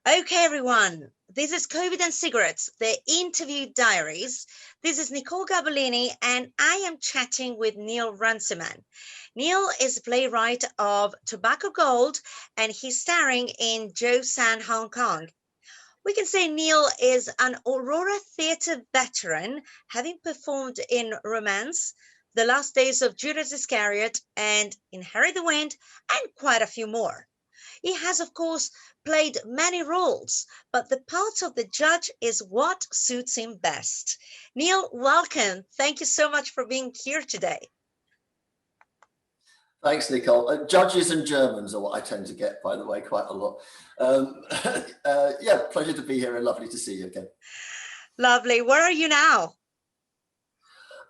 Okay, everyone, this is COVID and Cigarettes, the interview diaries. This is Nicole Garbellini, and I am chatting with Neil Runcieman. Neil is a playwright of Tobacco Gold, and he's starring in Joe San Hong Kong. We can say Neil is an Aurora theatre veteran, having performed in Romance, The Last Days of Judas Iscariot, and Inherit the Wind, and quite a few more. He has, of course, played many roles, but the part of the judge is what suits him best. Neil, welcome. Thank you so much for being here today. Thanks, Nicole. Judges and Germans are what I tend to get, by the way, quite a lot. Yeah, pleasure to be here and lovely to see you again. Lovely. Where are you now?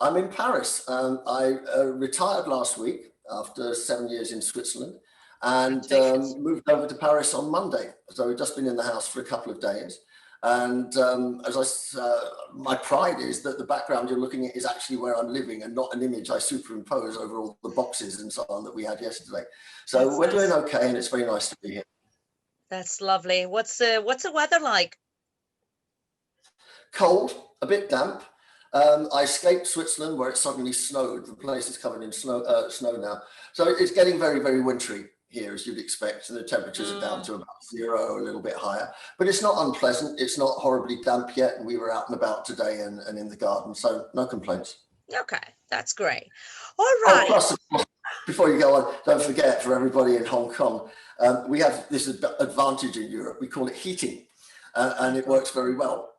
I'm in Paris. I retired last week after 7 years in Switzerland and moved over to Paris on Monday. So we've just been in the house for a couple of days. And my pride is that the background you're looking at is actually where I'm living and not an image I superimpose over all the boxes and so on that we had yesterday. So we're doing okay, and it's very nice to be here. That's lovely. What's the weather like? Cold, a bit damp. I escaped Switzerland where it suddenly snowed. The place is covered in snow now. So it's getting very, very wintry here, as you'd expect, and the temperatures are down to about 0, a little bit higher, but it's not unpleasant. It's not horribly damp yet, and we were out and about today and in the garden, so no complaints. Okay, that's great. All right. Oh, plus, of course, before you go on, don't forget, for everybody in Hong Kong, we have this advantage in Europe. We call it heating, and it works very well.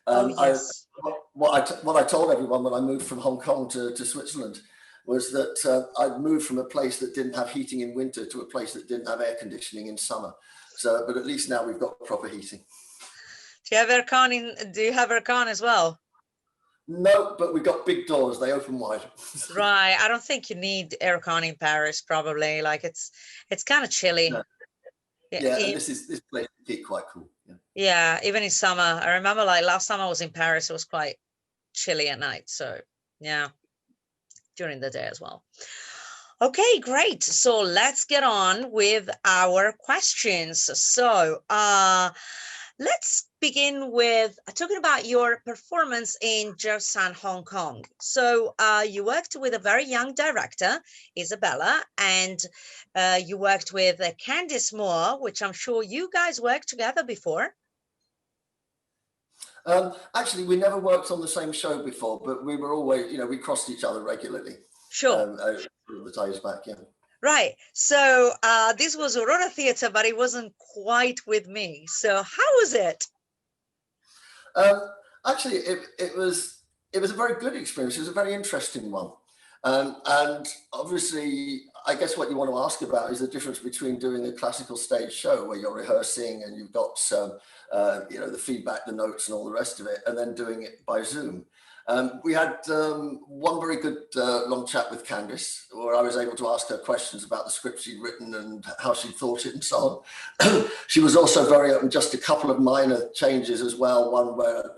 Yes. What I told everyone when I moved from Hong Kong to Switzerland was that I'd moved from a place that didn't have heating in winter to a place that didn't have air conditioning in summer. So, but at least now we've got proper heating. Do you have aircon as well? No, but we've got big doors. They open wide. Right. I don't think you need aircon in Paris, probably. Like it's kind of chilly. No. Yeah, and this place is quite cool. Yeah, even in summer. I remember like last time I was in Paris, it was quite chilly at night. So yeah, during the day as well. Okay, great. So let's get on with our questions. So let's begin with talking about your performance in Joe San Hong Kong. So you worked with a very young director, Isabella, and you worked with Candice Moore, which I'm sure you guys worked together before. Actually, we never worked on the same show before, but we were always, we crossed each other regularly. Sure. Over the days back, yeah. Right. So this was Aurora Theatre, but it wasn't quite with me. So how was it? Actually, it was a very good experience. It was a very interesting one. And obviously, I guess what you want to ask about is the difference between doing a classical stage show where you're rehearsing and you've got the feedback, the notes and all the rest of it, and then doing it by Zoom. We had one very good long chat with Candice, where I was able to ask her questions about the script she'd written and how she thought it and so on. She was also very open, just a couple of minor changes as well. One where,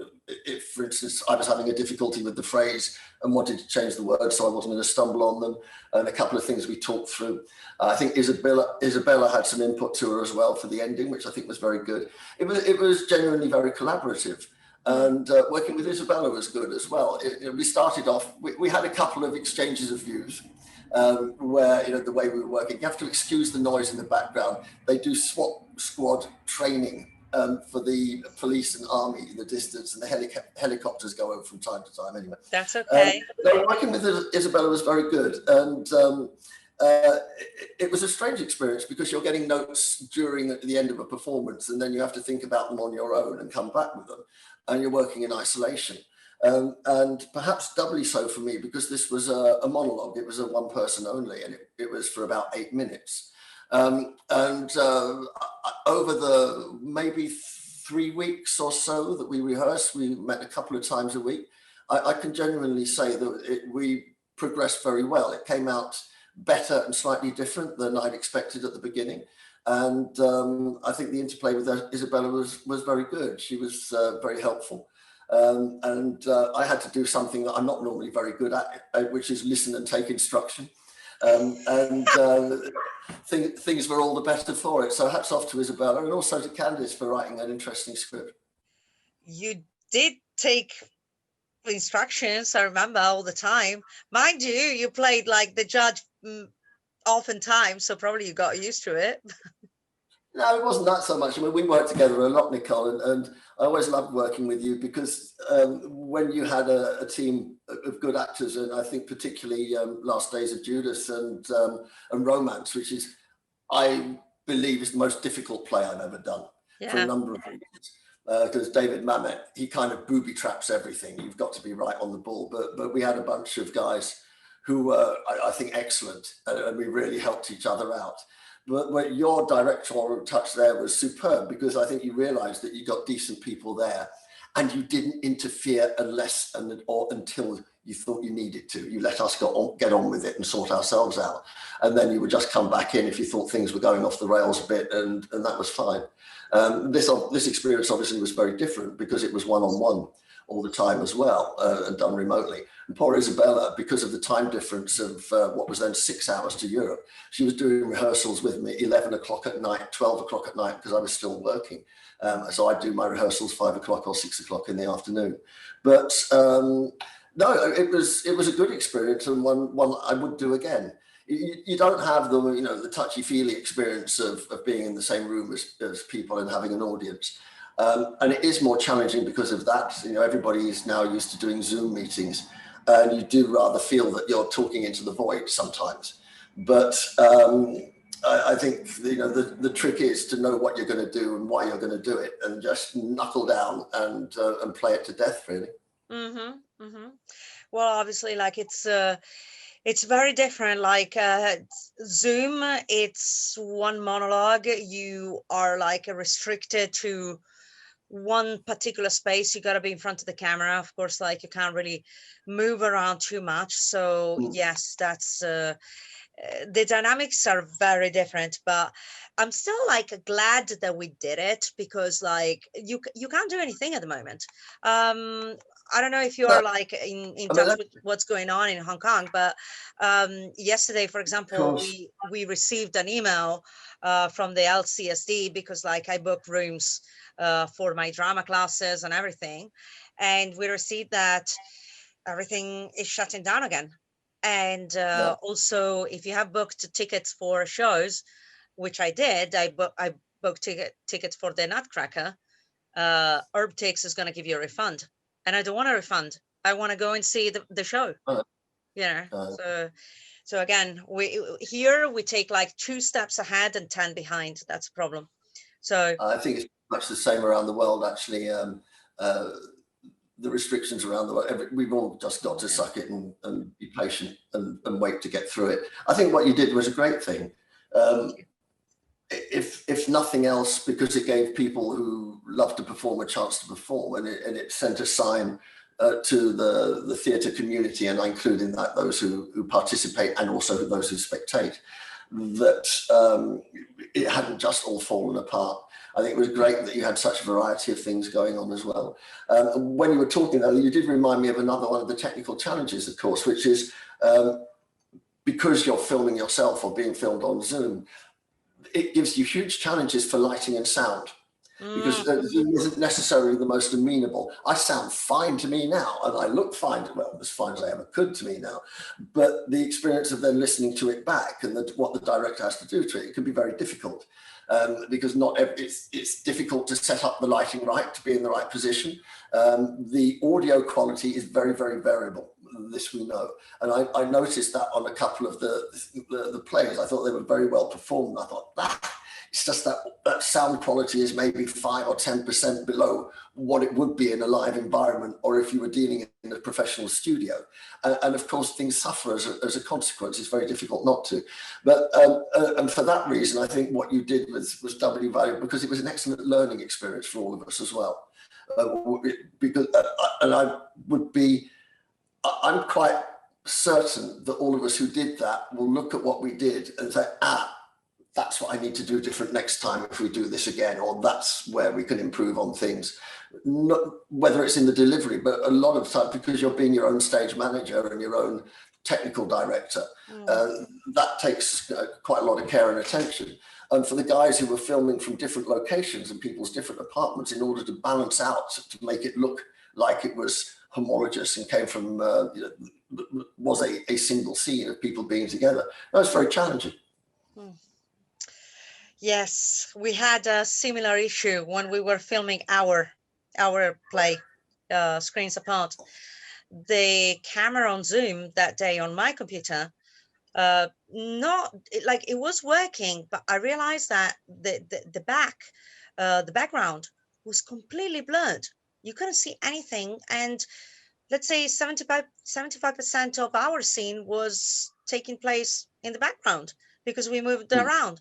if, for instance, I was having a difficulty with the phrase and wanted to change the words so I wasn't going to stumble on them, and a couple of things we talked through. I think Isabella had some input to her as well for the ending, which I think was very good. It was genuinely very collaborative. And working with Isabella was good as well. We started off, we had a couple of exchanges of views where, the way we were working, you have to excuse the noise in the background. They do SWAT squad training for the police and army in the distance, and the helicopters go over from time to time anyway. That's okay. Working with Isabella was very good. And it was a strange experience because you're getting notes during the end of a performance, and then you have to think about them on your own and come back with them. And you're working in isolation. And perhaps doubly so for me, because this was a monologue. It was a one person only, and it was for about 8 minutes. Over the maybe 3 weeks or so that we rehearsed, we met a couple of times a week. I can genuinely say that we progressed very well. It came out better and slightly different than I'd expected at the beginning. And I think the interplay with Isabella was very good. She was very helpful. And I had to do something that I'm not normally very good at, which is listen and take instruction. Things were all the better for it. So hats off to Isabella and also to Candice for writing an interesting script. You did take instructions, I remember, all the time. Mind you, you played like the judge oftentimes, so probably you got used to it. No, it wasn't that so much. I mean, we worked together a lot, Nicole, and I always loved working with you because when you had a team of good actors, and I think particularly Last Days of Judas and Romance, which is, I believe, is the most difficult play I've ever done for a number of reasons. Because David Mamet, he kind of booby traps everything. You've got to be right on the ball. But we had a bunch of guys who were, I think, excellent, and we really helped each other out. But your directorial touch there was superb, because I think you realized that you got decent people there and you didn't interfere unless or until you thought you needed to. You let us get on with it and sort ourselves out. And then you would just come back in if you thought things were going off the rails a bit, and that was fine. This experience obviously was very different because it was one-on-one all the time as well, and done remotely. And poor Isabella, because of the time difference of what was then 6 hours to Europe, she was doing rehearsals with me 11 o'clock at night, 12 o'clock at night, because I was still working. So I'd do my rehearsals 5 o'clock or 6 o'clock in the afternoon. But no, it was a good experience, and one I would do again. You don't have the touchy-feely experience of being in the same room as people and having an audience. And it is more challenging because of that. Everybody is now used to doing Zoom meetings, and you do rather feel that you're talking into the void sometimes. But I think the trick is to know what you're going to do and why you're going to do it, and just knuckle down and play it to death, really. Mm-hmm, mm-hmm. Well, obviously, like it's very different. Like Zoom, it's one monologue. You are like restricted to one particular space. You got to be in front of the camera, of course. Like you can't really move around too much. So yes, that's the dynamics are very different, but I'm still like glad that we did it, because like you can't do anything at the moment. I don't know if you are like in touch with what's going on in Hong Kong, but yesterday, for example, we received an email from the LCSD, because like I booked rooms for my drama classes and everything, and we received that everything is shutting down again. And also, if you have booked tickets for shows, which I did, I booked tickets for the Nutcracker, Herbtix is going to give you a refund, and I don't want a refund. I want to go and see the show. So again, we take like 2 steps ahead and 10 behind. That's a problem. So I think it's much the same around the world, actually. The restrictions around the world, we've all just got to suck it and be patient and wait to get through it. I think what you did was a great thing. If nothing else, because it gave people who love to perform a chance to perform, and it sent a sign to the theatre community, and I include in that those who participate and also those who spectate, that it hadn't just all fallen apart. I think it was great that you had such a variety of things going on as well. When you were talking earlier, you did remind me of another one of the technical challenges, of course, which is because you're filming yourself or being filmed on Zoom, it gives you huge challenges for lighting and sound, because Zoom isn't necessarily the most amenable. I sound fine to me now, and I look fine, well, as fine as I ever could to me now, but the experience of then listening to it back and what the director has to do to it can be very difficult. Because it's difficult to set up the lighting right, to be in the right position. The audio quality is very, very variable. This we know, and I noticed that on a couple of the plays. I thought they were very well performed. I thought it's just that sound quality is maybe 5 or 10% below what it would be in a live environment, or if you were dealing in a professional studio. And of course, things suffer as a consequence. It's very difficult not to. But and for that reason, I think what you did was doubly valuable, because it was an excellent learning experience for all of us as well. Because I'm quite certain that all of us who did that will look at what we did and say, that's what I need to do different next time if we do this again, or that's where we can improve on things. Not whether it's in the delivery, but a lot of time, because you're being your own stage manager and your own technical director. Mm. That takes quite a lot of care and attention. And for the guys who were filming from different locations and people's different apartments, in order to balance out, to make it look like it was homologous and came from, was a single scene of people being together, that was very challenging. Mm. Yes, we had a similar issue when we were filming our play, Screens Apart. The camera on Zoom that day on my computer, not like it was working, but I realized that the background was completely blurred. You couldn't see anything, and let's say 75% of our scene was taking place in the background because we moved around.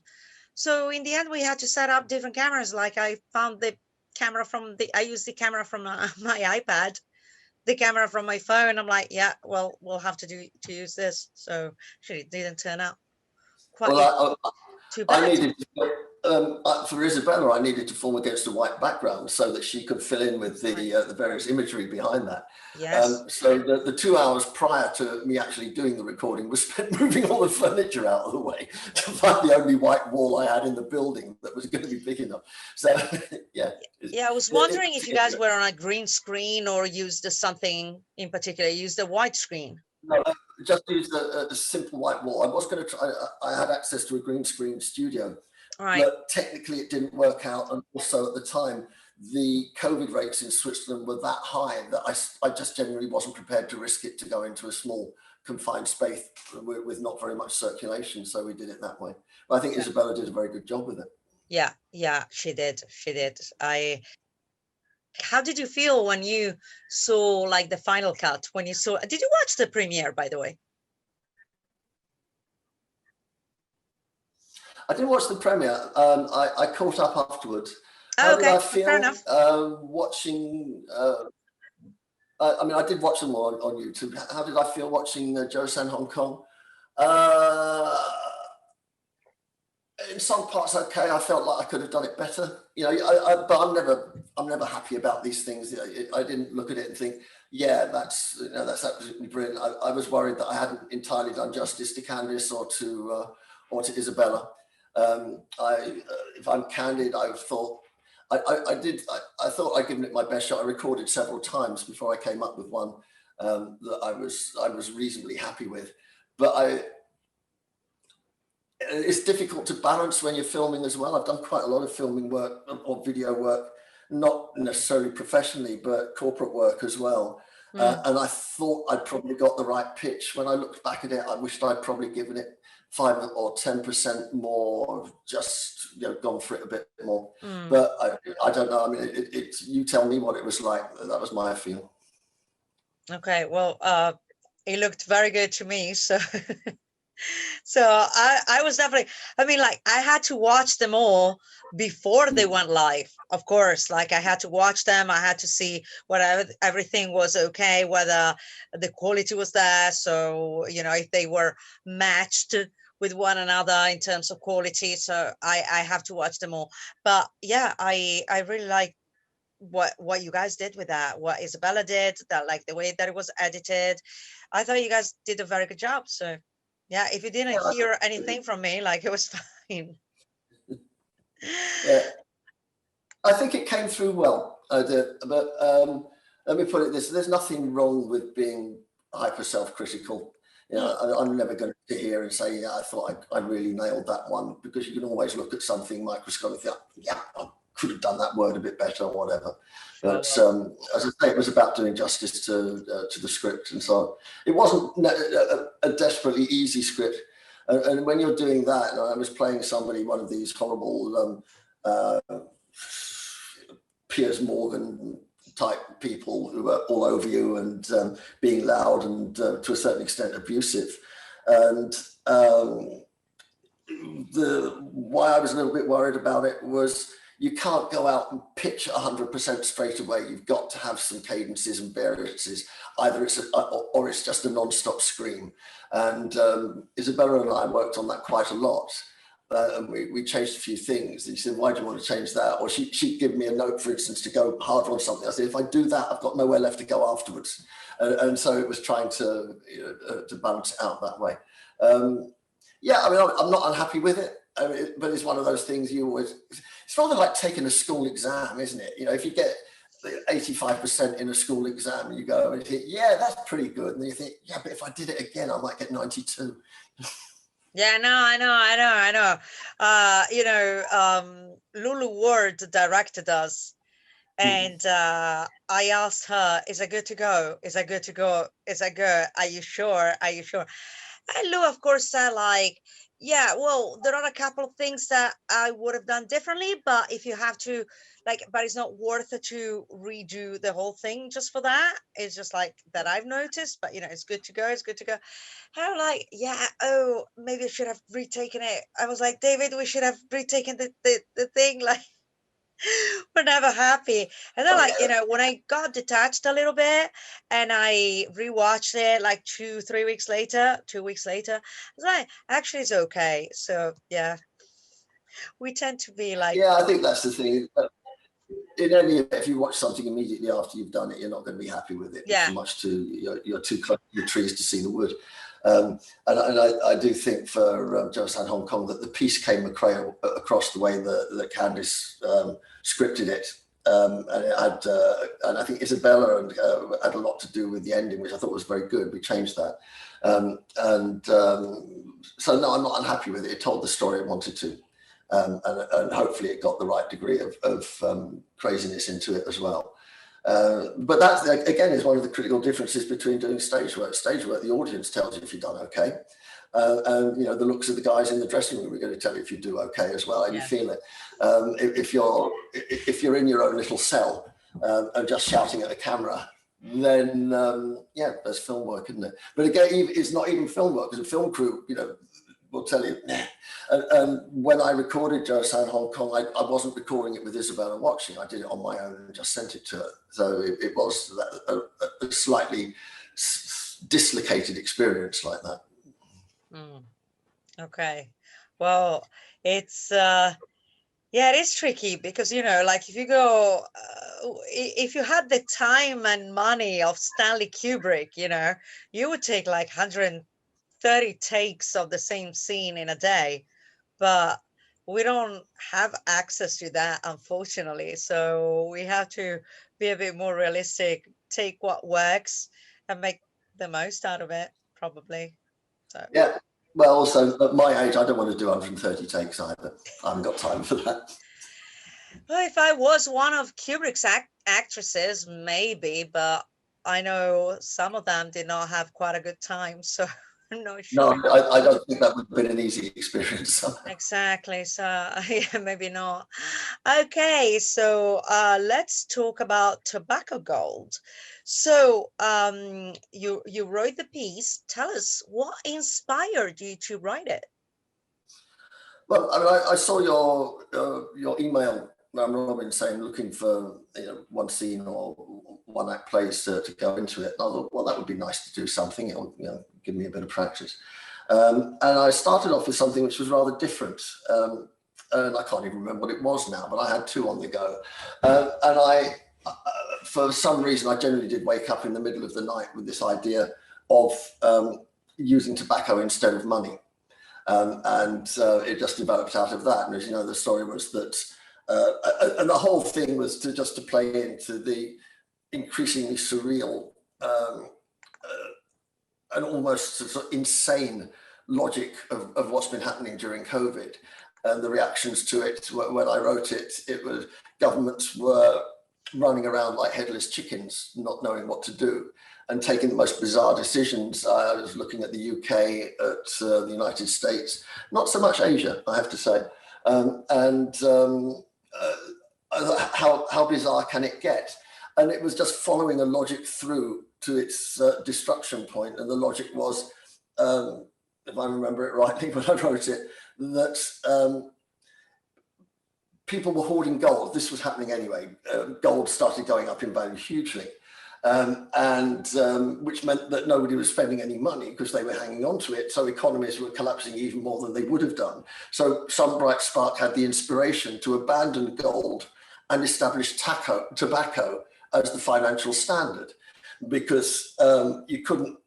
So in the end, we had to set up different cameras. Like I found the camera I used the camera from my iPad, the camera from my phone. I'm like, yeah, well, we'll have to use this. So actually, it didn't turn out quite too bad. I needed for Isabella, I needed to film against a white background so that she could fill in with the various imagery behind that. Yes. So the 2 hours prior to me actually doing the recording was spent moving all the furniture out of the way to find the only white wall I had in the building that was going to be big enough. So yeah. Yeah, I was wondering if you guys were on a green screen or used something in particular. Used a white screen. No, just used a simple white wall. I was going to try. I had access to a green screen studio, right, but technically it didn't work out. And also at the time, the COVID rates in Switzerland were that high that I just generally wasn't prepared to risk it to go into a small confined space with not very much circulation. So we did it that way. But I think Isabella did a very good job with it. Yeah, she did. How did you feel when you saw like the final cut? When you saw, did you watch the premiere, by the way? I didn't watch the premiere. I caught up afterwards. How okay, did I feel? fair enough. Watching. I mean, I did watch them on YouTube. How did I feel watching Joseon Hong Kong? In some parts, okay. I felt like I could have done it better. You know, but I'm never happy about these things. I didn't look at it and think, yeah, that's absolutely brilliant. I was worried that I hadn't entirely done justice to Candice or to Isabella. If I'm candid, I thought I thought I'd given it my best shot. I recorded several times before I came up with one that I was reasonably happy with, but it's difficult to balance when you're filming as well. I've done quite a lot of filming work or video work, not necessarily professionally, but corporate work as well. And I thought I'd probably got the right pitch. When I looked back at it, I wished I'd probably given it 5 or 10% more, just gone for it a bit more. But I don't know. I mean, it's you tell me what it was like. That was my feeling. Okay, well, it looked very good to me. So. So I was definitely, I mean, like I had to watch them all before they went live, of course. Like I had to watch them. I had to see whether everything was okay, whether the quality was there. So, if they were matched with one another in terms of quality. So I have to watch them all. But yeah, I really like what you guys did with that, what Isabella did, that like the way that it was edited. I thought you guys did a very good job. So yeah, if you didn't hear anything from me, like it was fine. Yeah, I think it came through well. I did, but let me put it this: there's nothing wrong with being hyper self-critical. I'm never going to sit here and say, yeah, I thought I really nailed that one, because you can always look at something microscopically. Yeah, I could have done that word a bit better or whatever. But as I say, it was about doing justice to the script and so on. It wasn't a desperately easy script. And when you're doing that, I was playing somebody, one of these horrible Piers Morgan type people who are all over you and being loud and to a certain extent abusive. And why I was a little bit worried about it was you can't go out and pitch 100% straight away. You've got to have some cadences and variances. Either or it's just a non-stop scream. And Isabella and I worked on that quite a lot. and we changed a few things. And he said, why do you want to change that? Or she'd give me a note, for instance, to go harder on something. I said, if I do that, I've got nowhere left to go afterwards. And so it was trying to, to balance it out that way. Yeah, I mean, I'm not unhappy with it, but it's one of those things it's rather like taking a school exam, isn't it? If you get 85% in a school exam and you go and think, yeah, that's pretty good. And then you think, yeah, but if I did it again, I might get 92. Yeah, no, I know. Lulu Ward directed us, and I asked her, "Is it good to go? Is it good to go? Is it good? Are you sure? Are you sure?" And Lou, of course, said yeah, well, there are a couple of things that I would have done differently, but if you have to, but it's not worth it to redo the whole thing just for that. It's just that I've noticed, but it's good to go. It's good to go. And I'm yeah, oh, maybe I should have retaken it. I was like, David, we should have retaken the thing. We're never happy. And then when I got detached a little bit and I rewatched it 2 weeks later, I was like, actually it's okay. So yeah, we tend to be yeah, I think that's the thing. In any event, if you watch something immediately after you've done it, you're not going to be happy with it. Yeah. You're too close to the trees to see the wood. And I do think for Joseon Hong Kong that the piece came across the way that Candice scripted it. And I think Isabella had a lot to do with the ending, which I thought was very good. We changed that. So no, I'm not unhappy with it. It told the story it wanted to. And hopefully it got the right degree of craziness into it as well. But that, again, is one of the critical differences between doing stage work. Stage work, the audience tells you if you've done okay. And, the looks of the guys in the dressing room are going to tell you if you do okay as well, and you feel it. If you're in your own little cell and just shouting at the camera, then, yeah, there's film work, isn't it? But again, it's not even film work, because a film crew, will tell you, nah. And when I recorded Joseon Hong Kong, I wasn't recording it with Isabella watching. I did it on my own and just sent it to her. So it was a slightly dislocated experience like that. Okay. Well, it's yeah, it is tricky because if you go if you had the time and money of Stanley Kubrick, you would take 130 takes of the same scene in a day, but we don't have access to that, unfortunately. So we have to be a bit more realistic, take what works and make the most out of it, probably. So yeah. Well, also at my age, I don't want to do 130 takes either. I haven't got time for that. Well, if I was one of Kubrick's actresses, maybe, but I know some of them did not have quite a good time, so I'm not sure. No, I don't think that would have been an easy experience. Exactly. So yeah, maybe not. Okay, so let's talk about Tobacco Gold. So you wrote the piece. Tell us what inspired you to write it. Well, I mean, I saw your email, Robin, saying looking for one scene or one act plays to go into it. And I thought, well, that would be nice to do something. It'll give me a bit of practice. And I started off with something which was rather different. And I can't even remember what it was now, but I had two on the go. And I, for some reason, I generally did wake up in the middle of the night with this idea of using tobacco instead of money. And it just developed out of that. And as you know, the story was that, and the whole thing was to play into the increasingly surreal and almost sort of insane logic of what's been happening during COVID. And the reactions to it, when I wrote it, it was governments were running around like headless chickens, not knowing what to do and taking the most bizarre decisions. I was looking at the UK, at the United States, not so much Asia, I have to say. How bizarre can it get? And it was just following a logic through to its destruction point. And the logic was, if I remember it rightly when I wrote it, that people were hoarding gold. This was happening anyway. Gold started going up in value hugely. which meant that nobody was spending any money because they were hanging on to it. So economies were collapsing even more than they would have done. So some bright spark had the inspiration to abandon gold and establish tobacco as the financial standard, because you couldn't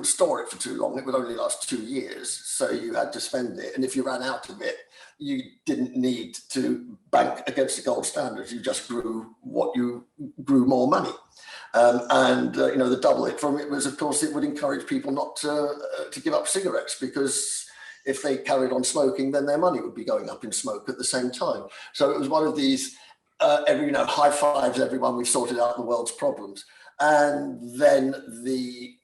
store it for too long. It would only last 2 years, so you had to spend it. And if you ran out of it, you didn't need to bank against the gold standard. You just grew more money. The double hit from it was, of course, it would encourage people not to give up cigarettes, because if they carried on smoking, then their money would be going up in smoke at the same time. So it was one of these, high fives, everyone, we've sorted out the world's problems. And then the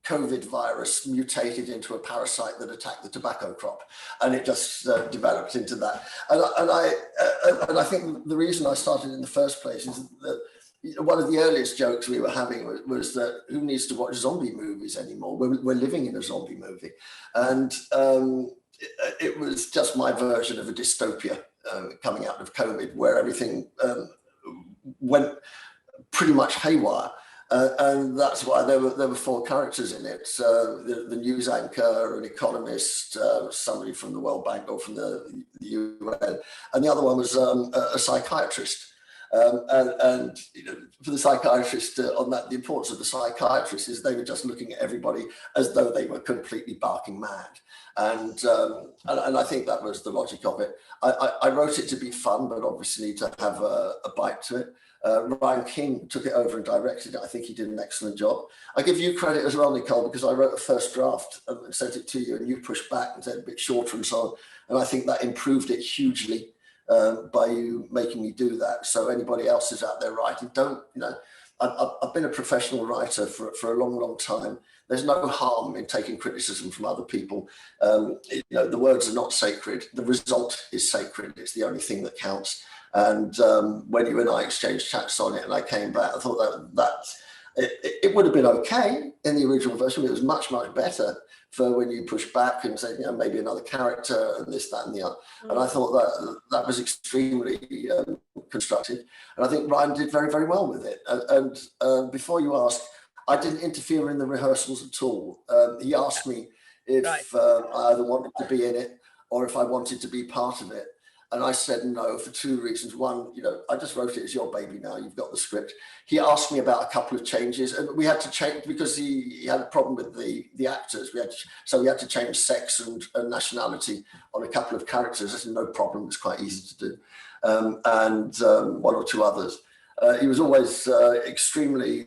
COVID virus mutated into a parasite that attacked the tobacco crop, and it just developed into that. And I think the reason I started in the first place is that one of the earliest jokes we were having was that who needs to watch zombie movies anymore? We're living in a zombie movie. And it was just my version of a dystopia coming out of COVID, where everything went pretty much haywire. And that's why there were 4 characters in it. The news anchor, an economist, somebody from the World Bank or from the UN, and the other one was a psychiatrist. And for the psychiatrist on that, the importance of the psychiatrist is they were just looking at everybody as though they were completely barking mad. And I think that was the logic of it. I wrote it to be fun, but obviously to have a bite to it. Ryan King took it over and directed it. I think he did an excellent job. I give you credit as well, Nicole, because I wrote a first draft and sent it to you, and you pushed back and said a bit shorter and so on. And I think that improved it hugely by you making me do that. So anybody else is out there writing, I've been a professional writer for a long, long time. There's no harm in taking criticism from other people. The words are not sacred. The result is sacred. It's the only thing that counts. And when you and I exchanged chats on it and I came back, I thought that it would have been okay in the original version. It was much, much better for when you push back and say, maybe another character and this, that, and the other. Mm. And I thought that was extremely constructive. And I think Ryan did very, very well with it. And before you ask, I didn't interfere in the rehearsals at all. He asked me if I either wanted to be in it or if I wanted to be part of it. And I said no for 2 reasons. One, I just wrote it as your baby now. You've got the script. He asked me about a couple of changes, and we had to change because he had a problem with the actors. We had to change sex and nationality on a couple of characters. That's no problem. It's quite easy to do. And 1 or 2 others. He was always extremely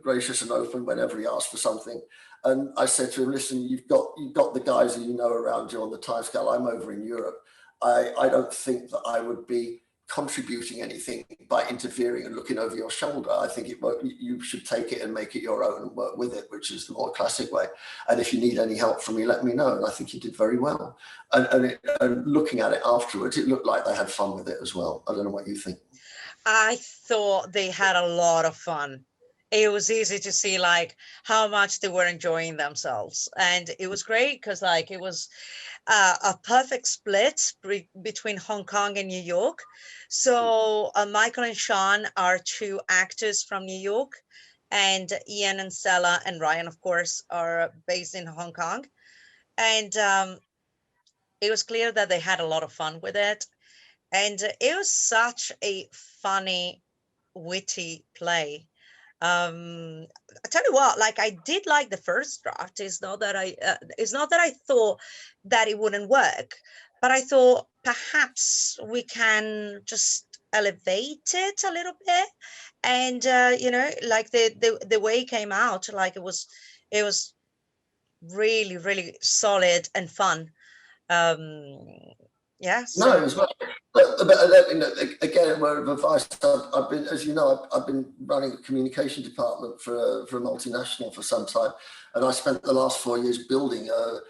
gracious and open whenever he asked for something. And I said to him, listen, you've got the guys that around you on the timescale. I'm over in Europe. I don't think that I would be contributing anything by interfering and looking over your shoulder. I think you should take it and make it your own and work with it, which is the more classic way. And if you need any help from me, let me know. And I think he did very well. And looking at it afterwards, it looked like they had fun with it as well. I don't know what you think. I thought they had a lot of fun. It was easy to see how much they were enjoying themselves. And it was great because it was a perfect split between Hong Kong and New York. So Michael and Sean are 2 actors from New York, and Ian and Stella and Ryan, of course, are based in Hong Kong. And it was clear that they had a lot of fun with it. And it was such a funny, witty play. I tell you what, I did like the first draft. It's not that I thought that it wouldn't work, but I thought perhaps we can just elevate it a little bit. And the way it came out, it was really, really solid and fun. Yeah. So. No, it was. Again, a word of advice. I've been, as you know, I've been running a communication department for a multinational for some time, and I spent the last 4 years building a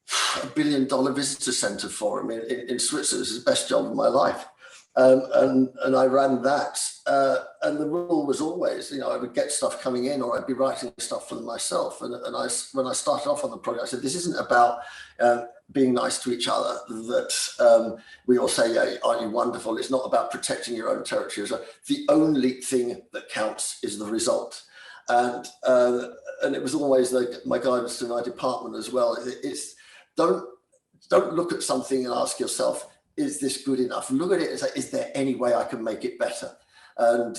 $1 billion visitor centre for them in Switzerland. It was the best job of my life, and I ran that. And the rule was always, I would get stuff coming in, or I'd be writing stuff for them myself. And when I started off on the project, I said, this isn't about being nice to each other, that we all say, yeah, aren't you wonderful? It's not about protecting your own territory. So the only thing that counts is the result. And it was always my guidance to my department as well. It's don't look at something and ask yourself, is this good enough? Look at it and say, is there any way I can make it better? And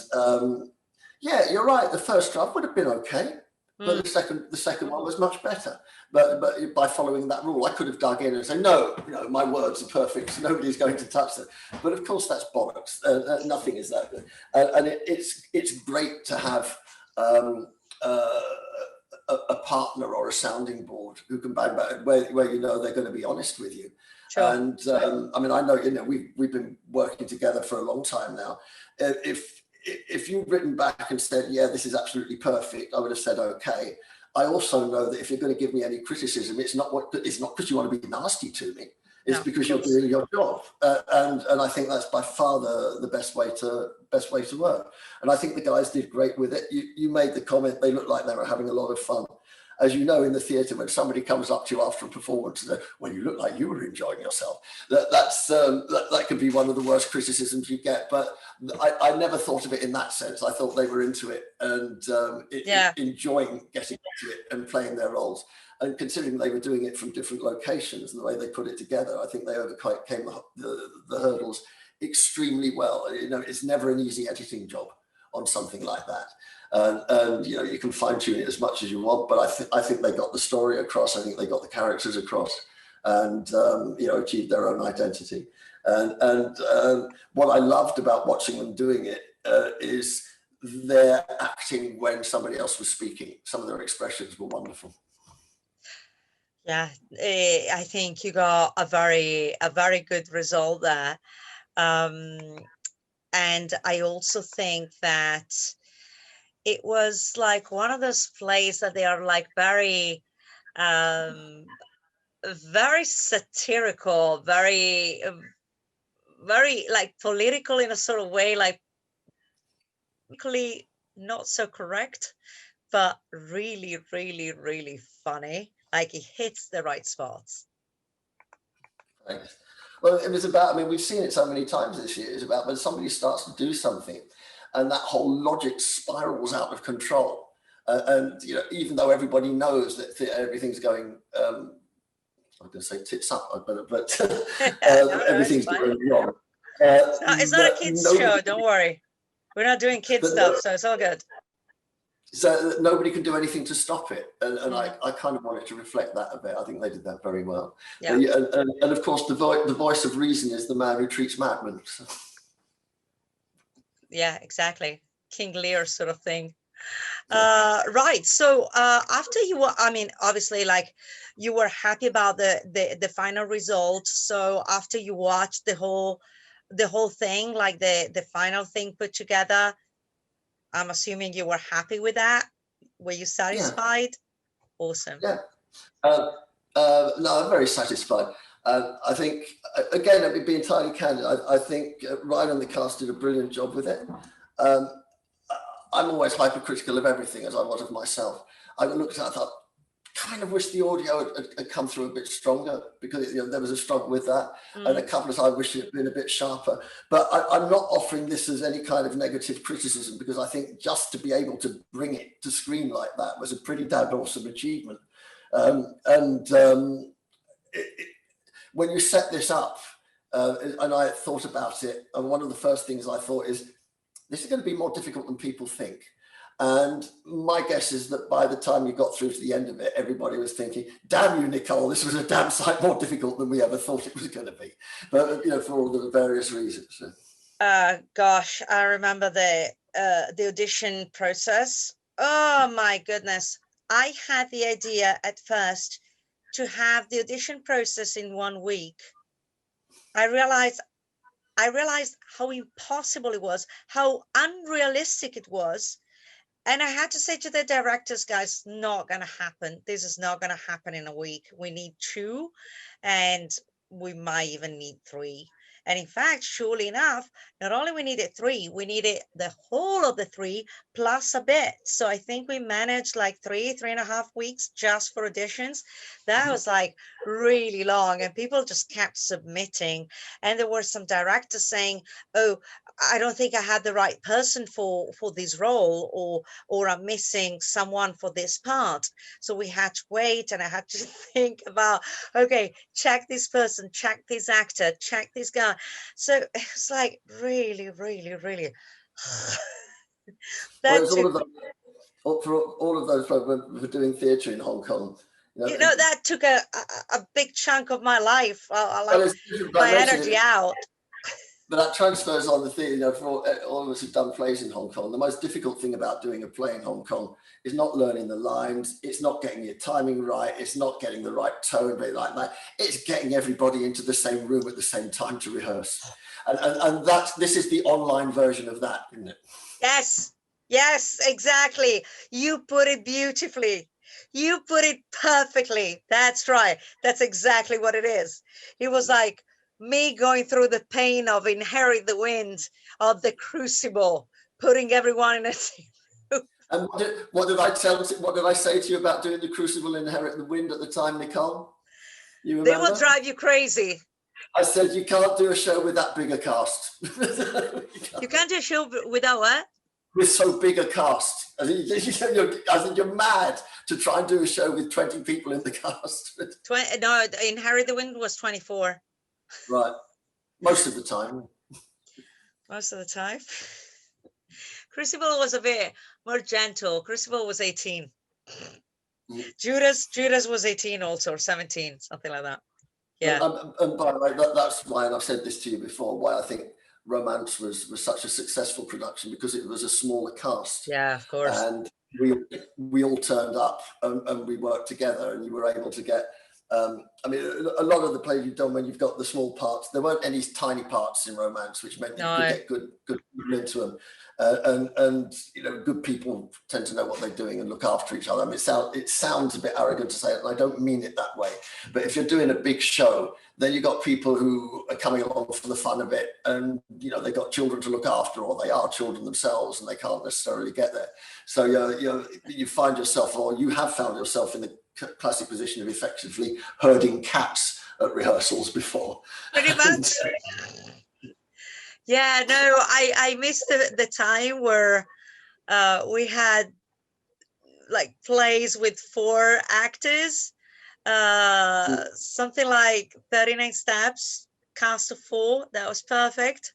yeah, you're right. The first draft would have been okay, but the second one was much better. But by following that rule, I could have dug in and said, no, my words are perfect. Nobody's going to touch them. But of course, that's bollocks. Nothing is that good. And it's great to have a partner or a sounding board who can bang back where they're going to be honest with you. Sure. And I mean, I know we've been working together for a long time now. If you'd written back and said, yeah, this is absolutely perfect, I would have said okay. I also know that if you're going to give me any criticism, it's not because you want to be nasty to me. It's because you're doing your job, and I think that's by far the best way to work. And I think the guys did great with it. You made the comment they looked like they were having a lot of fun. As you know, in the theatre, when somebody comes up to you after a performance and says, well, you look like you were enjoying yourself, that could be one of the worst criticisms you get. But I never thought of it in that sense. I thought they were into it and enjoying getting into it and playing their roles. And considering they were doing it from different locations and the way they put it together, I think they overcame the hurdles extremely well. It's never an easy editing job on something like that. And you can fine tune it as much as you want, but I think they got the story across. I think they got the characters across, and achieved their own identity. And what I loved about watching them doing it is their acting when somebody else was speaking. Some of their expressions were wonderful. Yeah, I think you got a very good result there. And I also think that it was like one of those plays that they are like very satirical, very like political in a sort of way, like politically not so correct, but really, really, really funny. Like it hits the right spots. Thanks. Well, it was about, we've seen it so many times this year. It's about when somebody starts to do something and that whole logic spirals out of control. And even though everybody knows that everything's going, I'm going to say tits up, but everything's going wrong. It's not a kids show, don't worry. We're not doing kids stuff, so it's all good. So nobody can do anything to stop it. And I kind of wanted to reflect that a bit. I think they did that very well. Yeah. And of course, the voice of reason is the man who treats madmen. So. Yeah, exactly. King Lear sort of thing. Right. So after you were, obviously, like you were happy about the final result. So after you watched the whole thing, like the final thing put together, I'm assuming you were happy with that. Were you satisfied? Yeah. Awesome. Yeah. No, I'm very satisfied. I think, again, I'd be entirely candid. I think Ryan and the cast did a brilliant job with it. I'm always hypercritical of everything, as I was of myself. I looked at it, I thought, kind of wish the audio had come through a bit stronger, because there was a struggle with that. And a couple of times I wish it had been a bit sharper. But I'm not offering this as any kind of negative criticism, because I think just to be able to bring it to screen like that was a pretty damn awesome achievement. When you set this up, and I thought about it, and one of the first things I thought is, this is going to be more difficult than people think. And my guess is that by the time you got through to the end of it, everybody was thinking, damn you, Nicole, this was a damn sight more difficult than we ever thought it was going to be. But, for all the various reasons. Gosh, I remember the audition process. Oh, my goodness. I had the idea at first to have the audition process in 1 week. I realized how impossible it was, how unrealistic it was. And I had to say to the directors, guys, not going to happen. This is not going to happen in a week. We need 2, and we might even need 3. And in fact, surely enough, not only we needed 3, we needed the whole of the 3 plus a bit. So I think we managed like 3.5 weeks just for auditions. That was like really long, and people just kept submitting. And there were some directors saying, oh, I don't think I had the right person for this role, or I'm missing someone for this part. So we had to wait, and I had to think about, okay, check this person, check this actor, check this guy. So it was like really, really, really. That Whereas took, for all of those were doing theatre in Hong Kong. that took a big chunk of my life, like my energy out. But that transfers on the theatre, for all of us who've done plays in Hong Kong. The most difficult thing about doing a play in Hong Kong is not learning the lines, it's not getting your timing right, it's not getting the right tone, like that. It's getting everybody into the same room at the same time to rehearse. And this is the online version of that, isn't it? Yes, exactly. You put it beautifully. You put it perfectly. That's right. That's exactly what it is. It was like me going through the pain of Inherit the Wind, of the Crucible, putting everyone in a same room. And what did I say to you about doing the Crucible Inherit the Wind at the time, Nicole? You remember? They will drive you crazy. I said, you can't do a show with that big a cast. You can't do a show without what? With so big a cast. I think you're mad to try and do a show with 20 people in the cast. No, Inherit the Wind was 24. Right. Most of the time. Most of the time. Crucible was a bit more gentle. Crucible was 18. Judas was 18 also, or 17, something like that. Yeah. And by the way, that's why, and I've said this to you before, why I think Romance was such a successful production, because it was a smaller cast. Yeah, of course. And we all turned up and we worked together, and you were able to get, I mean, a lot of the plays you've done when you've got the small parts, there weren't any tiny parts in Romance, which meant you could get good people into them. And good people tend to know what they're doing and look after each other. I mean, it sounds a bit arrogant to say it, and I don't mean it that way. But if you're doing a big show, then you've got people who are coming along for the fun of it, and they've got children to look after, or they are children themselves, and they can't necessarily get there. So you find yourself, or you have found yourself, in the classic position of effectively herding cats at rehearsals before. Pretty much. Yeah, no, I missed the time where we had like plays with 4 actors, something like 39 Steps, cast of 4. That was perfect.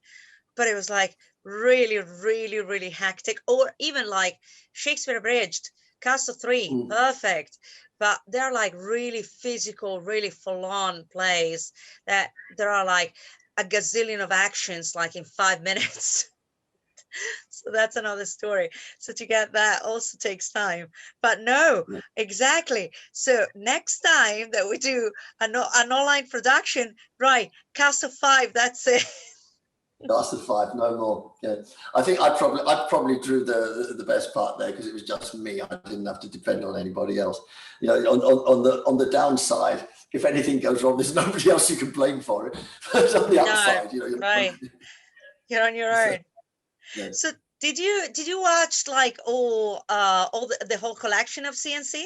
But it was like really, really, really hectic. Or even like Shakespeare Abridged, cast of 3, perfect. But they're like really physical, really full-on plays that there are like a gazillion of actions like in 5 minutes. So that's another story. So to get that also takes time. But no, exactly. So next time that we do an online production, right, cast of 5, that's it. Cast of 5, no more. Yeah, I think I probably drew the best part there, because it was just me. I didn't have to depend on anybody else. On the downside, if anything goes wrong, there's nobody else you can blame for it. But on the upside, you're on your own. Yeah. So did you watch like all the whole collection of CNC?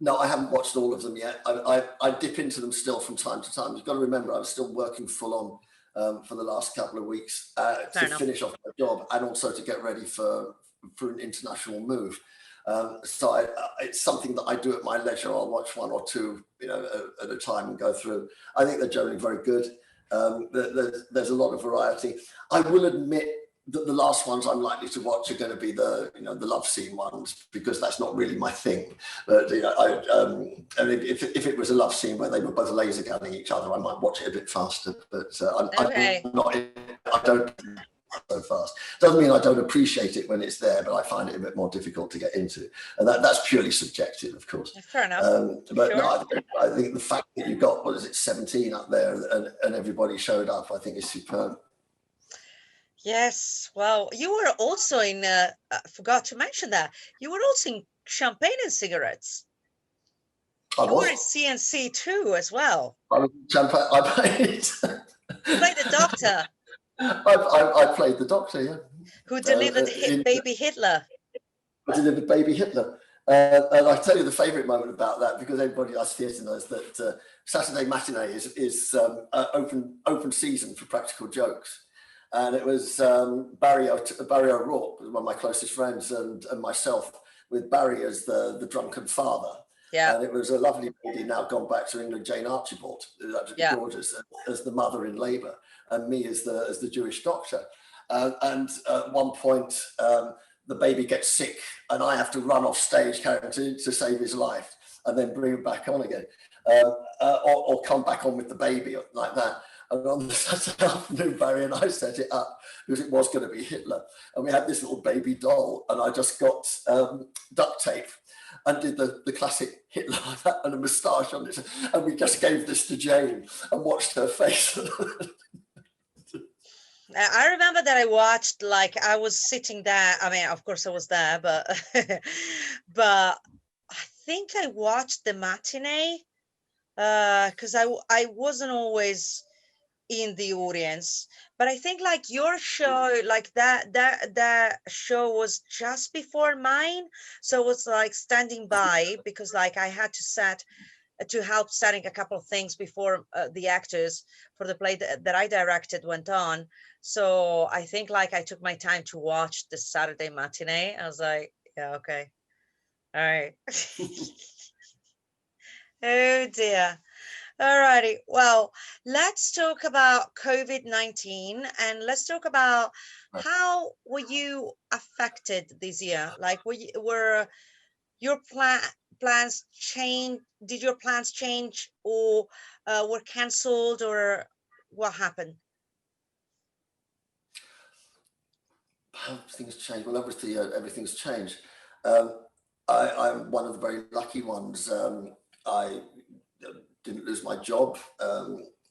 No, I haven't watched all of them yet. I dip into them still from time to time. You've got to remember, I was still working full on for the last couple of weeks to finish off my job, and also to get ready for an international move. So it's something that I do at my leisure. I'll watch 1 or 2, at a time and go through. I think they're generally very good. There's a lot of variety. I will admit that the last ones I'm likely to watch are going to be the love scene ones, because that's not really my thing. But and if it was a love scene where they were both laser gunning each other, I might watch it a bit faster. But I don't so fast. Doesn't mean I don't appreciate it when it's there, but I find it a bit more difficult to get into, and that's purely subjective, of course. Fair enough. But sure. No, I think the fact that you've got 17 up there and everybody showed up, I think is superb. Yes, well, you were also in, I forgot to mention that, you were also in Champagne and Cigarettes. You were in CNC too, as well. I was in Champagne. You played the doctor. I played the doctor, yeah. Who delivered baby Hitler. I delivered baby Hitler. And I tell you the favourite moment about that, because everybody does theatre knows that Saturday matinee is open season for practical jokes. And it was Barry O'Rourke, one of my closest friends, and myself, with Barry as the drunken father. Yeah. And it was a lovely lady, now gone back to England, Jane Archibald, who's absolutely gorgeous, as the mother in labour, and me as the Jewish doctor. And at one point, the baby gets sick, and I have to run off stage to save his life, and then bring him back on again, or come back on with the baby like that. And on the Saturday afternoon, Barry and I set it up because it was going to be Hitler, and we had this little baby doll, and I just got duct tape and did the classic Hitler like that, and a moustache on it, and we just gave this to Jane and watched her face. I remember that I watched, like, I was sitting there. I mean, of course I was there, but but I think I watched the matinee because I wasn't always in the audience. But I think, like, your show, like that show was just before mine, so it was like standing by, because like I had to help setting a couple of things before the actors for the play that I directed went on. So I think, like, I took my time to watch the Saturday matinee. I was like, yeah, okay, all right. Oh dear. Alrighty. Well, let's talk about COVID-19, and let's talk about how were you affected this year? Like, were your plans change? Did your plans change, or were cancelled, or what happened? Things change. Well, obviously, everything's changed. I'm one of the very lucky ones. I didn't lose my job.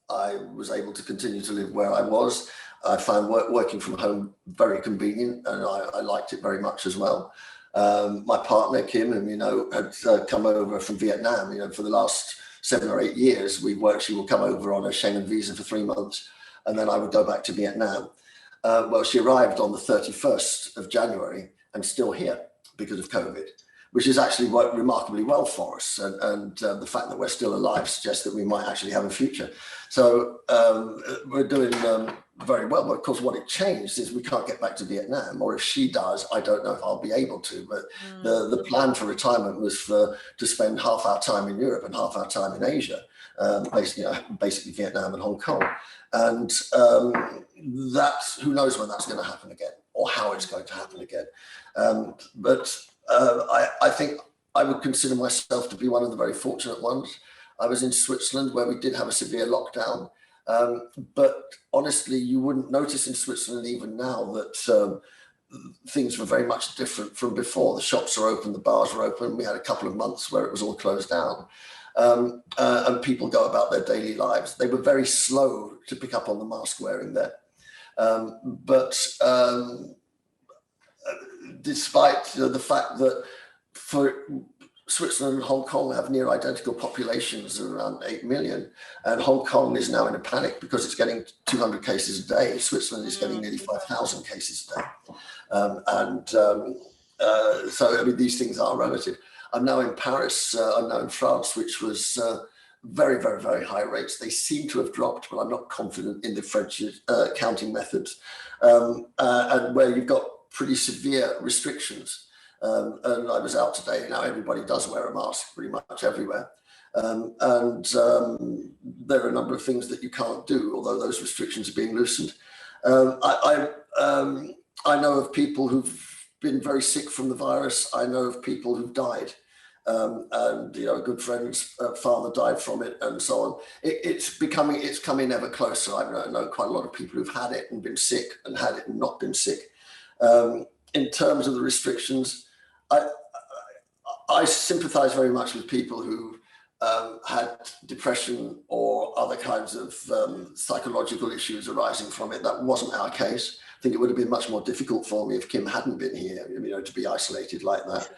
I was able to continue to live where I was. I found working from home very convenient, and I liked it very much as well. My partner, Kim, and had come over from Vietnam. For the last 7 or 8 years, she would come over on a Schengen visa for 3 months, and then I would go back to Vietnam. Well, she arrived on the 31st of January and still here because of COVID, which has actually worked remarkably well for us. And the fact that we're still alive suggests that we might actually have a future. So we're doing very well. But of course, what it changed is we can't get back to Vietnam, or if she does, I don't know if I'll be able to. But the plan for retirement was to spend half our time in Europe and half our time in Asia, basically Vietnam and Hong Kong. And that's, who knows when that's going to happen again, or how it's going to happen again. But I think I would consider myself to be one of the very fortunate ones. I was in Switzerland, where we did have a severe lockdown. But honestly, you wouldn't notice in Switzerland even now that things were very much different from before. The shops are open, the bars are open. We had a couple of months where it was all closed down. And people go about their daily lives. They were very slow to pick up on the mask wearing there. But despite the fact that for Switzerland and Hong Kong have near identical populations of around 8 million, and Hong Kong is now in a panic because it's getting 200 cases a day. Switzerland is getting nearly 5,000 cases a day. So, I mean, these things are relative. I'm now in Paris, I'm now in France, which was very, very, very high rates. They seem to have dropped, but I'm not confident in the French counting methods. And where you've got pretty severe restrictions. And I was out today. Now everybody does wear a mask pretty much everywhere. And there are a number of things that you can't do, although those restrictions are being loosened. I know of people who've been very sick from the virus. I know of people who've died. And a good friend's father died from it, and so on. It's coming ever closer. I know quite a lot of people who've had it and been sick, and had it and not been sick. In terms of the restrictions, I sympathise very much with people who had depression or other kinds of psychological issues arising from it. That wasn't our case. I think it would have been much more difficult for me if Kim hadn't been here, to be isolated like that.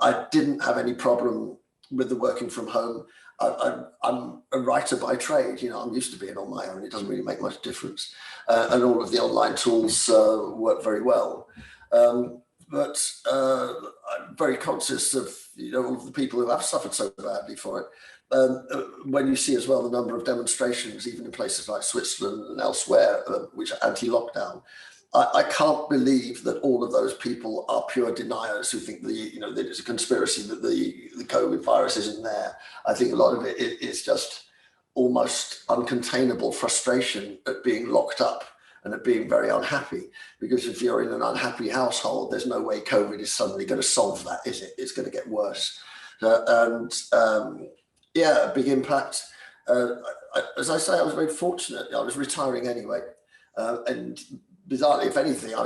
I didn't have any problem with the working from home. I'm a writer by trade. I'm used to being on my own. It doesn't really make much difference. And all of the online tools work very well. But I'm very conscious of all of the people who have suffered so badly for it. When you see as well the number of demonstrations, even in places like Switzerland and elsewhere, which are anti-lockdown, I can't believe that all of those people are pure deniers who think that it's a conspiracy that the COVID virus isn't there. I think a lot of it is just almost uncontainable frustration at being locked up and at being very unhappy. Because if you're in an unhappy household, there's no way COVID is suddenly going to solve that, is it? It's going to get worse. A big impact. As I say, I was very fortunate. I was retiring anyway, and bizarrely, if anything, I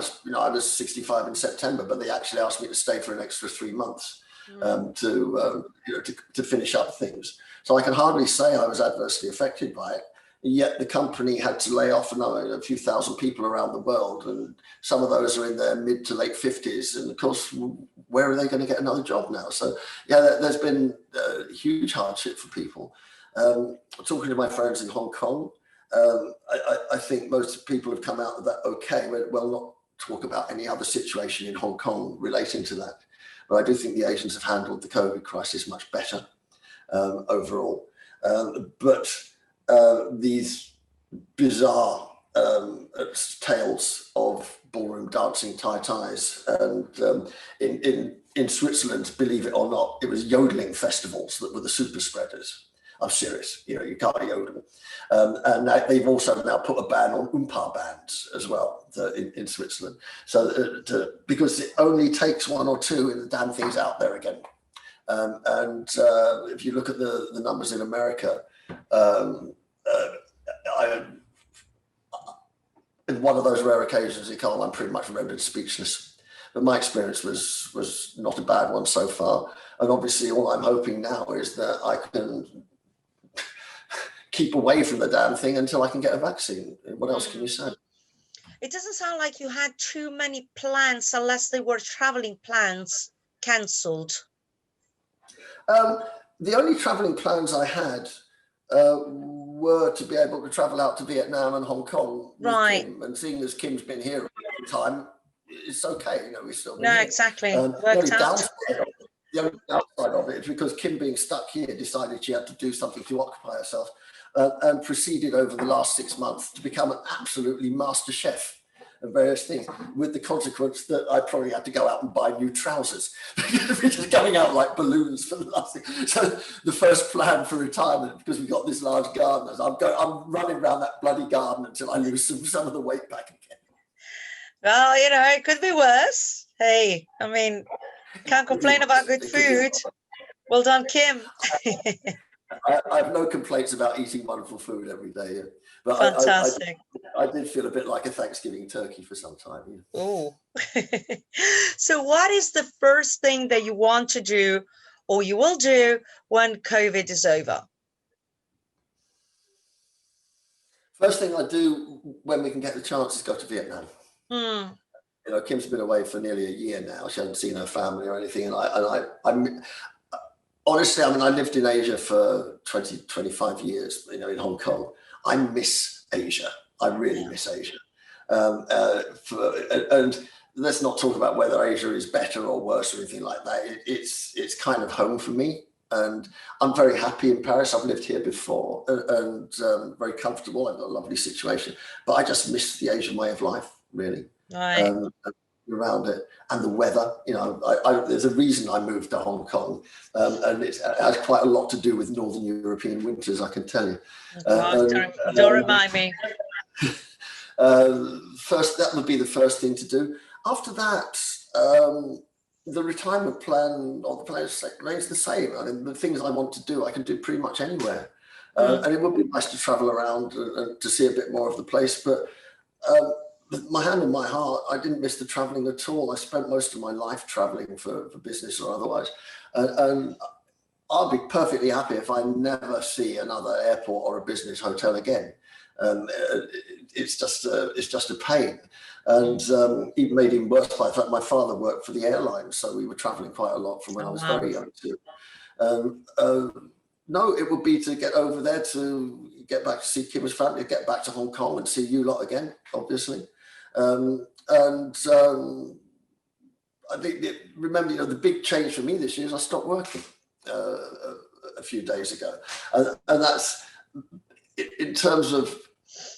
was 65 in September, but they actually asked me to stay for an extra 3 months to finish up things. So I can hardly say I was adversely affected by it. Yet the company had to lay off a few thousand people around the world, and some of those are in their mid to late 50s. And of course, where are they going to get another job now? So yeah, there's been huge hardship for people. Talking to my friends in Hong Kong, I think most people have come out of that okay. We'll not talk about any other situation in Hong Kong relating to that, but I do think the Asians have handled the COVID crisis much better overall. These bizarre tales of ballroom dancing tie-ties, and in Switzerland, believe it or not, it was yodeling festivals that were the super spreaders. I'm serious, you can't yodel. And they've also now put a ban on Oompa bands as well in Switzerland. So because it only takes one or two and the damn thing's out there again. If you look at the numbers in America, in one of those rare occasions, Nicole, I'm pretty much rendered speechless. But my experience was not a bad one so far. And obviously, all I'm hoping now is that I can keep away from the damn thing until I can get a vaccine. What else can you say? It doesn't sound like you had too many plans, unless they were traveling plans, cancelled. The only traveling plans I had were to be able to travel out to Vietnam and Hong Kong with Kim. And seeing as Kim's been here all the time, it's okay. We've still been here. Exactly. The only downside of it is because Kim, being stuck here, decided she had to do something to occupy herself, and proceeded over the last 6 months to become an absolutely master chef of various things, with the consequence that I probably had to go out and buy new trousers because we're just going out like balloons for the last thing. So the first plan for retirement, because we've got this large garden, is I'm running around that bloody garden until I lose some of the weight back again. Well, it could be worse. Hey, I mean, can't complain about good food. Well done, Kim. I have no complaints about eating wonderful food every day. But fantastic. I did feel a bit like a Thanksgiving turkey for some time. Oh. So what is the first thing that you want to do or you will do when COVID is over? First thing I do when we can get the chance is go to Vietnam. Kim's been away for nearly a year now. She hasn't seen her family or anything. And honestly, I lived in Asia for 25 years, in Hong Kong. I miss Asia. I really miss Asia. And let's not talk about whether Asia is better or worse or anything like that. It's kind of home for me. And I'm very happy in Paris. I've lived here before and very comfortable. I've got a lovely situation. But I just miss the Asian way of life, really. Right. Around it and the weather, there's a reason I moved to Hong Kong, and it has quite a lot to do with Northern European winters, I can tell you. Don't remind me. First, that would be the first thing to do. After that, the retirement plan or the plan remains the same. The things I want to do, I can do pretty much anywhere. And it would be nice to travel around and to see a bit more of the place, but my hand on my heart, I didn't miss the traveling at all. I spent most of my life traveling for business or otherwise. And I'll be perfectly happy if I never see another airport or a business hotel again. It's just a pain. And it made it worse by the fact my father worked for the airlines. So we were traveling quite a lot from when I was very young too. no, it would be to get over there, to get back to see Kim's family, get back to Hong Kong and see you lot again, obviously. I think, remember, you know, the big change for me this year is I stopped working a few days ago. And that's, in terms of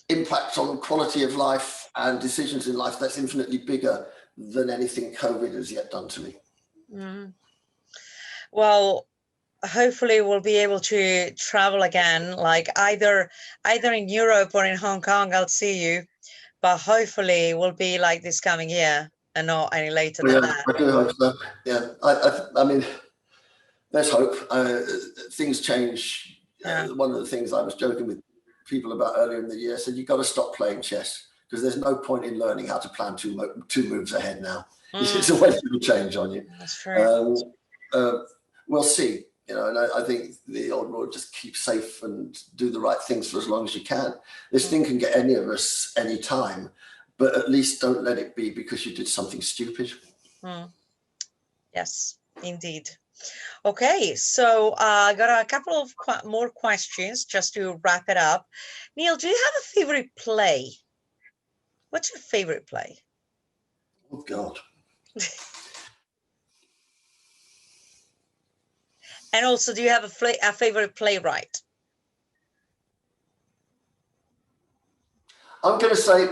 impact on quality of life and decisions in life, that's infinitely bigger than anything COVID has yet done to me. Mm. Well, hopefully we'll be able to travel again, like either in Europe or in Hong Kong. I'll see you, but hopefully we'll be like this coming year and not any later than that. I do hope so. Yeah, I mean, let's hope. Things change. Yeah. One of the things I was joking with people about earlier in the year, said you've got to stop playing chess, because there's no point in learning how to plan two moves ahead now. It's always going to change on you. That's true. We'll see. You know, and I think the old rule, just keep safe and do the right things for as long as you can. This thing can get any of us any time, but at least don't let it be because you did something stupid. Yes, indeed. Okay, so I got a couple of more questions just to wrap it up. Neil, do you have a favorite play? What's your favorite play? Oh, God. And also, do you have a favorite playwright? I'm going to say,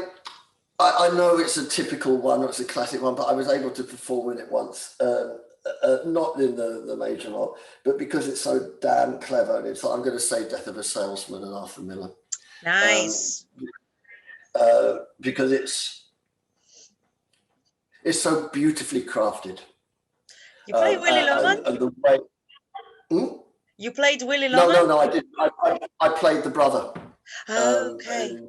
I know it's a typical one, or it's a classic one, but I was able to perform in it once. Not in the major role, but because it's so damn clever. And I'm going to say Death of a Salesman and Arthur Miller. Nice. Because it's so beautifully crafted. You played Willy Loman? And the way... You played Willy Loman? No, I didn't. I played the brother. Okay.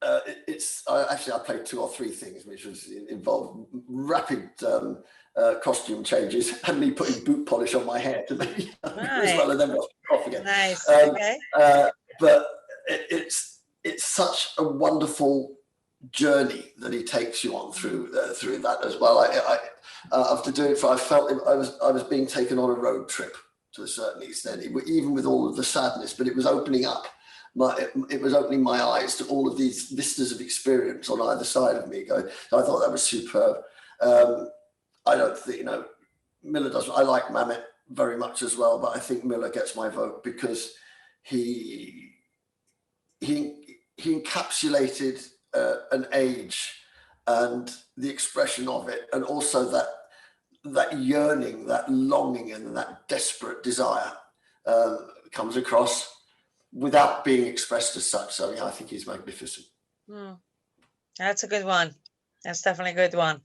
Actually, I played 2 or 3 things, which was involved rapid costume changes and me putting boot polish on my hair to make it as well, and then wash it off again. Nice. Okay. But it's such a wonderful journey that he takes you on through that as well. After doing it, I felt I was being taken on a road trip to a certain extent, even with all of the sadness. But it was opening up. It was opening my eyes to all of these vistas of experience on either side of me. So I thought that was superb. I don't think, Miller does. I like Mamet very much as well, but I think Miller gets my vote because he encapsulated an age and the expression of it, and also that yearning, that longing, and that desperate desire comes across without being expressed as such. So yeah, I think he's magnificent. That's a good one. That's definitely a good one.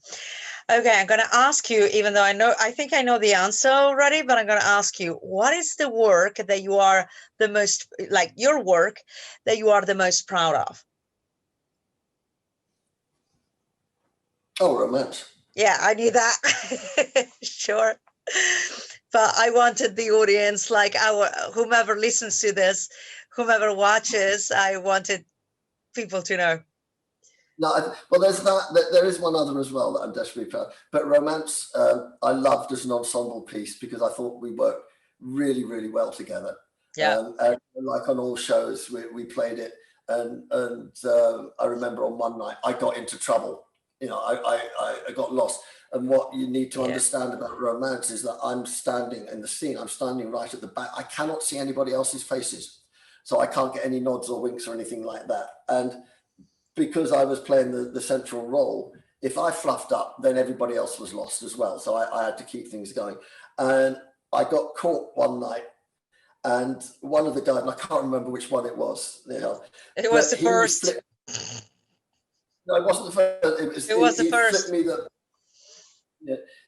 Okay, I'm going to ask you, even though I think I know the answer already, but I'm going to ask you, what is the work that you are the most, like your work that you are the most proud of? Oh, romance. Yeah, I knew that. Sure. But I wanted the audience, like whomever listens to this, whomever watches, I wanted people to know. No, well, there's that. There is one other as well that I'm desperately proud. But romance, I loved as an ensemble piece because I thought we worked really, really well together. Yeah. And like on all shows, we played it, and I remember on one night I got into trouble. I got lost. And what you need to understand about romance is that I'm standing in the scene. I'm standing right at the back. I cannot see anybody else's faces, so I can't get any nods or winks or anything like that. And because I was playing the central role, if I fluffed up, then everybody else was lost as well. So I had to keep things going. And I got caught one night, and one of the guys, and I can't remember which one it was. It was the first. No, it wasn't the first. It was the first. Flipped me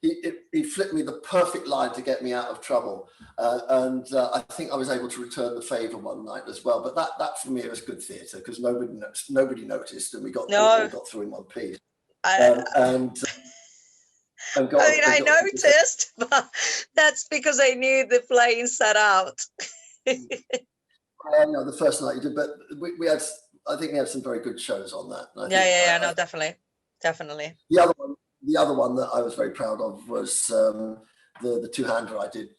he flipped me the perfect line to get me out of trouble, and I think I was able to return the favour one night as well. But that for me was good theatre because nobody noticed, and we all got through in one piece. I noticed, but that's because I knew the play inside out. No, the first night you did, but we had. I think we had some very good shows on that. Definitely. The other one that I was very proud of was the two-hander I did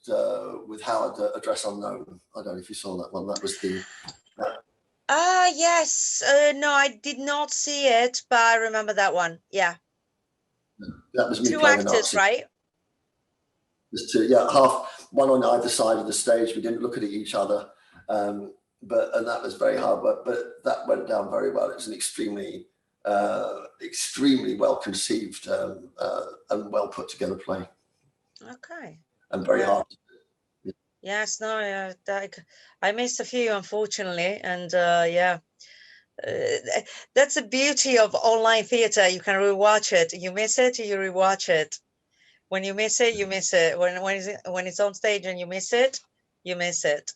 with Howard, Address Unknown. I don't know if you saw that one. That was the... Yes. No, I did not see it, but I remember that one. Yeah. That was me Two playing a actors, Nazi. right? There's two, yeah, one on either side of the stage. We didn't look at each other, and that was very hard. But that went down very well. It was an extremely well conceived and well put together play. Okay. And very hard. Yes, no, I missed a few, unfortunately, and yeah. That's the beauty of online theater. You can rewatch it. You miss it, you rewatch it. When you miss it, you miss it. When it's on stage and you miss it, you miss it.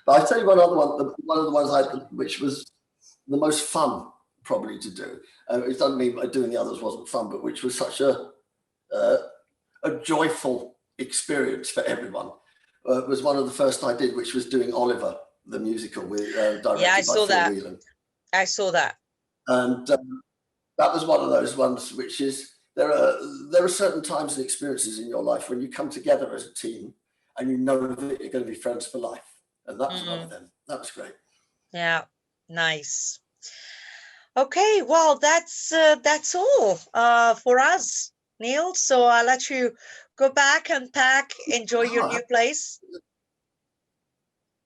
But I'll tell you one other one. One of the ones which was the most fun probably to do. It doesn't mean doing the others wasn't fun, but which was such a joyful experience for everyone. It was one of the first I did, which was doing Oliver, the musical, with directed by Phil Whelan. I saw that. And that was one of those ones which is, there are certain times and experiences in your life when you come together as a team and you know that you're going to be friends for life. And that was one of them. That was great. Yeah, nice. Okay, well, that's all for us, Neil. So I'll let you go back and pack, enjoy your new place.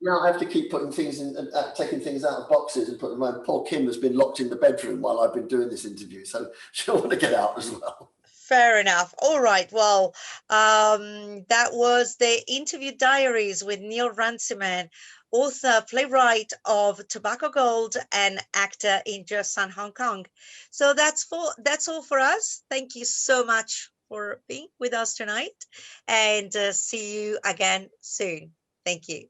Yeah, I have to keep putting things in, taking things out of boxes and putting them. Poor Kim has been locked in the bedroom while I've been doing this interview, so she'll want to get out as well. Fair enough. All right. Well, that was the interview diaries with Neil Runcieman, author, playwright of Tobacco Gold, and actor in Just Sun Hong Kong. So that's all for us. Thank you so much for being with us tonight, and see you again soon. Thank you.